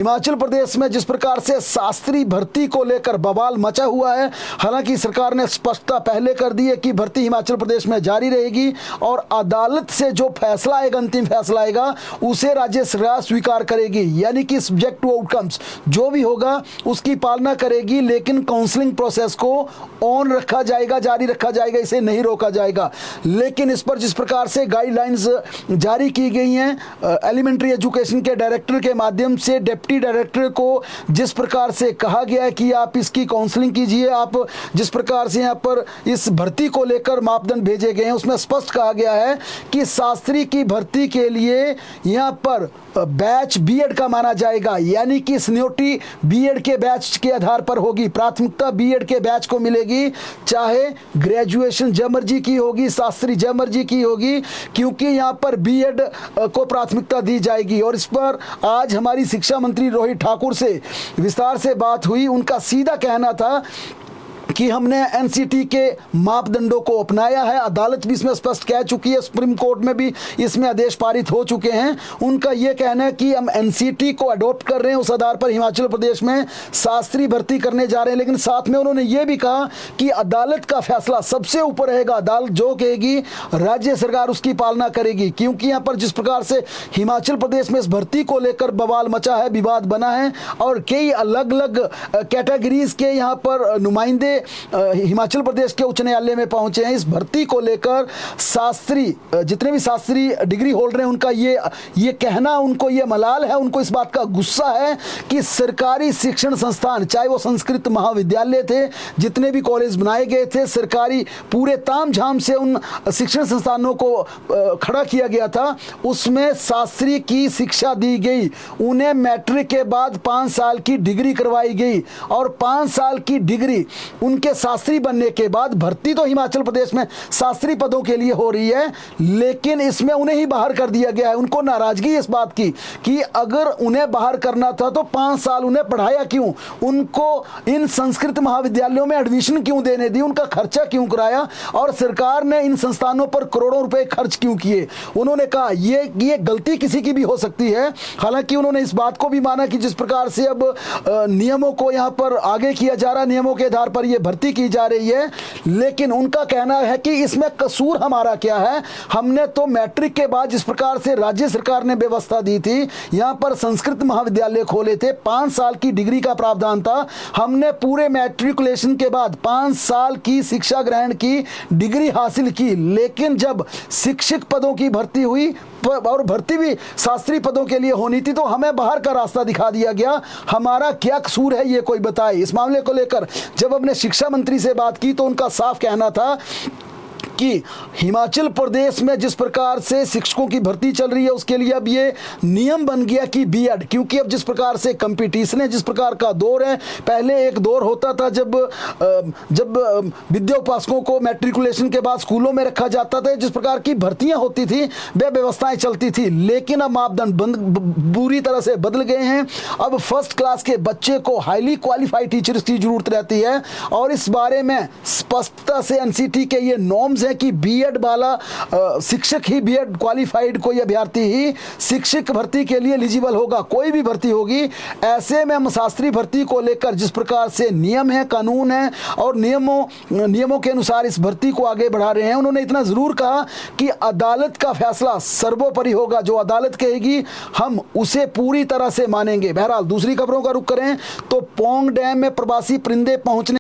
हिमाचल प्रदेश में जिस प्रकार से शास्त्री भर्ती को लेकर बवाल मचा हुआ है, हालांकि सरकार ने स्पष्टता पहले कर दी है कि भर्ती हिमाचल प्रदेश में जारी रहेगी और अदालत से जो फैसला आएगा, अंतिम फैसला आएगा, उसे राज्य सरकार स्वीकार करेगी। यानी कि सब्जेक्ट टू आउटकम्स जो भी होगा उसकी पालना करेगी, लेकिन काउंसलिंग प्रोसेस को ऑन रखा जाएगा, जारी रखा जाएगा, इसे नहीं रोका जाएगा। लेकिन इस पर जिस प्रकार से गाइडलाइंस जारी की गई हैं एलिमेंट्री एजुकेशन के डायरेक्टर के माध्यम से, डिप्टी डायरेक्टर को जिस प्रकार से कहा गया है कि आप इसकी काउंसलिंग कीजिए, आप जिस प्रकार से यहाँ पर इस भर्ती को लेकर मापदंड भेजे गए हैं उसमें स्पष्ट कहा गया है कि शास्त्री की भर्ती के लिए यहाँ पर बैच बीएड का माना जाएगा। यानी कि सीनियरिटी बीएड के बैच के आधार पर होगी, प्राथमिकता बीएड के बैच को मिलेगी, चाहे ग्रेजुएशन जब मर्जी की होगी, शास्त्री जब मर्जी की होगी, क्योंकि यहाँ पर बीएड को प्राथमिकता दी जाएगी। और इस पर आज हमारी शिक्षा मंत्री रोहित ठाकुर से विस्तार से बात हुई। उनका सीधा कहना था कि हमने एनसीटी के मापदंडों को अपनाया है, अदालत भी इसमें स्पष्ट कह चुकी है, सुप्रीम कोर्ट में भी इसमें आदेश पारित हो चुके हैं। उनका यह कहना है कि हम एनसीटी को अडॉप्ट कर रहे हैं, उस आधार पर हिमाचल प्रदेश में शास्त्री भर्ती करने जा रहे हैं। लेकिन साथ में उन्होंने ये भी कहा कि अदालत का फैसला सबसे ऊपर रहेगा, अदालत जो कहेगी राज्य सरकार उसकी पालना करेगी। क्योंकि यहाँ पर जिस प्रकार से हिमाचल प्रदेश में इस भर्ती को लेकर बवाल मचा है, विवाद बना है और कई अलग अलग कैटेगरीज के यहाँ पर नुमाइंदे हिमाचल प्रदेश के उच्च न्यायालय में पहुंचे हैं। इस भर्ती को लेकर शास्त्री, जितने भी शास्त्री डिग्री होल्डर हैं, उनका ये कहना, उनको ये मलाल है, उनको इस बात का गुस्सा है कि सरकारी शिक्षण संस्थान, चाहे वो संस्कृत महाविद्यालय थे, जितने भी कॉलेज बनाए गए थे, सरकारी पूरे तामझाम से उन शिक्षण संस्थानों को खड़ा किया गया था, उसमें शास्त्री की शिक्षा दी गई। उन्हें मैट्रिक के बाद 5 साल की डिग्री करवाई गई और 5 साल की डिग्री उनके शास्त्री बनने के बाद भर्ती तो हिमाचल प्रदेश में शास्त्री पदों के लिए हो रही है, लेकिन इसमें उन्हें ही बाहर कर दिया गया है। उनको नाराजगी इस बात की कि अगर उन्हें बाहर करना था तो 5 साल उन्हें पढ़ाया क्यों, उनको इन संस्कृत महाविद्यालयों में एडमिशन क्यों देने दी, उनका खर्चा क्यों कराया और सरकार ने इन संस्थानों पर करोड़ों रुपए खर्च क्यों किए। उन्होंने कहा ये गलती किसी की भी हो सकती है। हालांकि उन्होंने इस बात को भी माना कि जिस प्रकार से अब नियमों को यहाँ पर आगे किया जा रहा है, नियमों के आधार पर यह भर्ती की जा रही है, लेकिन उनका कहना है कि इसमें कसूर हमारा क्या है। हमने तो मैट्रिक के बाद जिस प्रकार से राज्य सरकार ने व्यवस्था दी थी, यहां पर संस्कृत महाविद्यालय खोले थे, 5 साल की डिग्री का प्रावधान था, हमने पूरे मैट्रिकुलेशन के बाद 5 साल की शिक्षा ग्रहण की डिग्री हासिल की। लेकिन जब शिक्षक पदों की भर्ती हुई और भर्ती भी शास्त्री पदों के लिए होनी थी, तो हमें बाहर का रास्ता दिखा दिया गया। हमारा क्या कसूर है ये कोई बताए। इस मामले को लेकर जब हमने शिक्षा मंत्री से बात की तो उनका साफ कहना था कि हिमाचल प्रदेश में जिस प्रकार से शिक्षकों की भर्ती चल रही है उसके लिए अब ये नियम बन गया कि बीएड, क्योंकि अब जिस प्रकार से कंपटीशन है, जिस प्रकार का दौर है, पहले एक दौर होता था जब विद्या उपासकों को मैट्रिकुलेशन के बाद स्कूलों में रखा जाता था, जिस प्रकार की भर्तियां होती थी वे व्यवस्थाएं चलती थी। लेकिन अब मापदंड बुरी तरह से बदल गए हैं। अब फर्स्ट क्लास के बच्चे को हाईली क्वालिफाइड टीचर्स की जरूरत रहती है और इस बारे में स्पष्टता से एनसीटी के ये नॉर्म्स कि बीएड वाला शिक्षक ही, बीएड क्वालिफाइड कोई अभ्यर्थी ही शिक्षक भर्ती के लिए एलिजिबल होगा, कोई भी भर्ती होगी। ऐसे में हम शास्त्री भर्ती को लेकर जिस प्रकार से नियम है, कानून है और नियमों के अनुसार इस भर्ती को आगे बढ़ा रहे हैं। उन्होंने इतना जरूर कहा कि अदालत का फैसला सर्वोपरि होगा, जो अदालत कहेगी हम उसे पूरी तरह से मानेंगे। बहरहाल दूसरी खबरों का रुख करें तो पौंग डैम में प्रवासी परिंदे पहुंचने